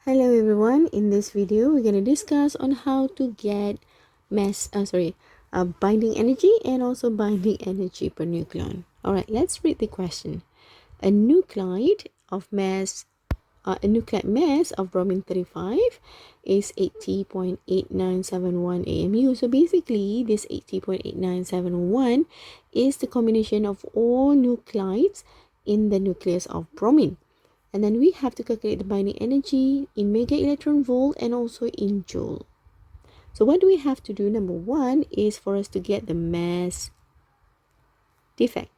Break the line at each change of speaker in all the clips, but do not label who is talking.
Hello everyone, in this video we're going to discuss on how to get binding energy and also binding energy per nucleon. Alright, let's read the question. A nuclide mass of bromine 35 is 80.8971 AMU. So basically this 80.8971 is the combination of all nuclides in the nucleus of bromine. And then we have to calculate the binding energy in mega electron volt and also in joule. So what do we have to do? Number one is for us to get the mass defect.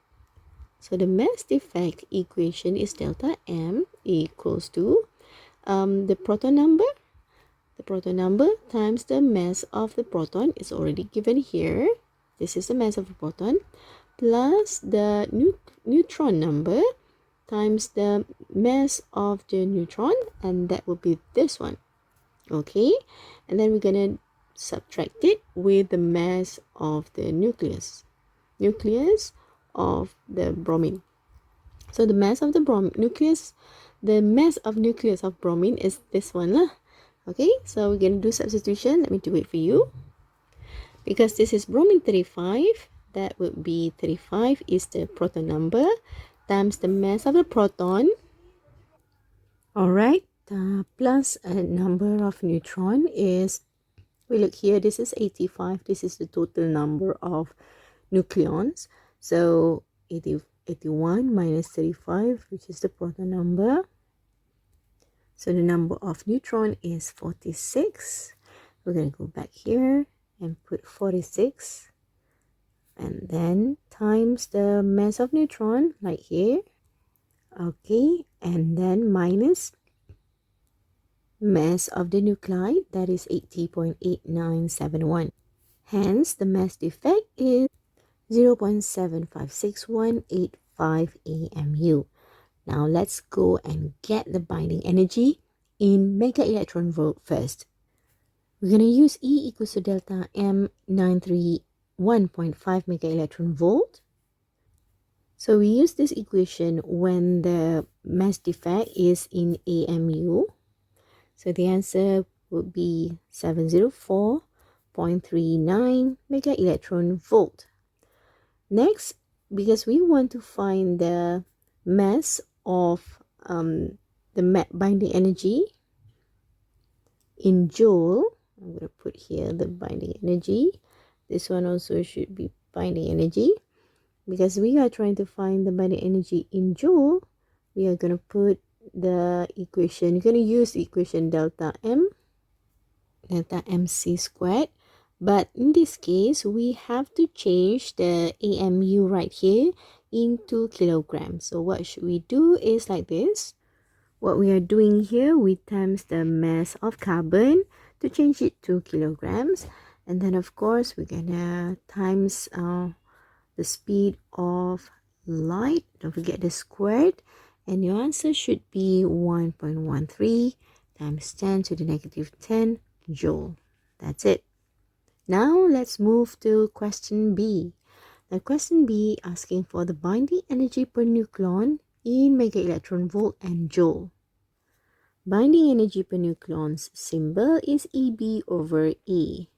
So the mass defect equation is delta M equals to the proton number times the mass of the proton is already given here. This is the mass of the proton plus the neutron number times the mass of the neutron, and that will be this one. Okay, and then we're gonna subtract it with the mass of the nucleus of the bromine. So the mass of the nucleus of bromine is this one lah. Okay, so we're gonna do substitution. Let me do it for you. Because this is bromine 35, that would be 35 is the proton number times the mass of the proton. Alright, plus a number of neutron is, we look here, this is 85. This is the total number of nucleons. So 81 minus 35, which is the proton number. So the number of neutron is 46. We're going to go back here and put 46. And then times the mass of neutron, like here. Okay, and then minus mass of the nuclide, that is 80.8971. Hence, the mass defect is 0.756185 AMU. Now, let's go and get the binding energy in mega electron volt first. We're going to use E equals to delta M 931.5 mega electron volt. So we use this equation when the mass defect is in AMU. So the answer would be 704.39 mega electron volt. Next, because we want to find the mass of the binding energy in joule, I'm going to put here the binding energy. This one also should be binding energy. Because we are trying to find the binding energy in joule, we are going to put the equation. You're going to use the equation delta mc squared. But in this case, we have to change the AMU right here into kilograms. So what should we do is like this. What we are doing here, we times the mass of carbon to change it to kilograms. And then of course, we're going to times the speed of light, don't forget the squared, and your answer should be 1.13 times 10 to the negative 10 joule. That's it. Now let's move to question B. Now question B asking for the binding energy per nucleon in mega electron volt and joule. Binding energy per nucleon's symbol is EB over E.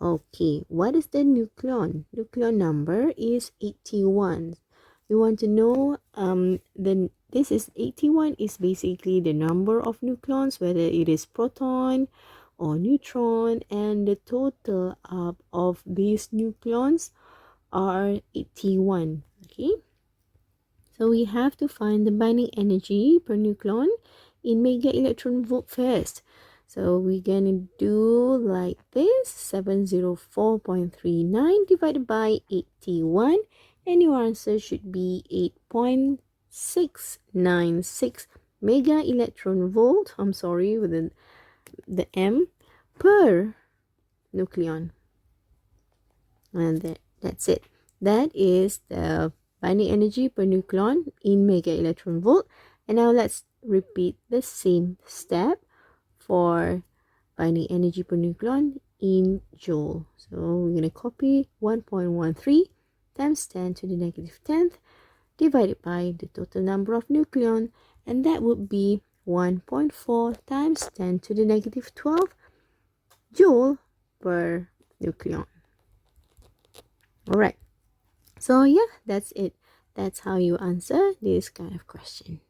Okay, what is the nucleon? Nucleon number is 81. We want to know this is 81 is basically the number of nucleons, whether it is proton or neutron, and the total of these nucleons are 81. Okay, so we have to find the binding energy per nucleon in mega electron volt first. So we're going to do like this, 704.39 divided by 81, and your answer should be 8.696 mega electron volt, I'm sorry, with the M, per nucleon. And that's it. That is the binding energy per nucleon in mega electron volt. And now let's repeat the same step for binding energy per nucleon in joule. So we're going to copy 1.13 times 10 to the negative 10th divided by the total number of nucleon, and that would be 1.4 times 10 to the negative 12 joule per nucleon. Alright, so yeah, that's it. That's how you answer this kind of question.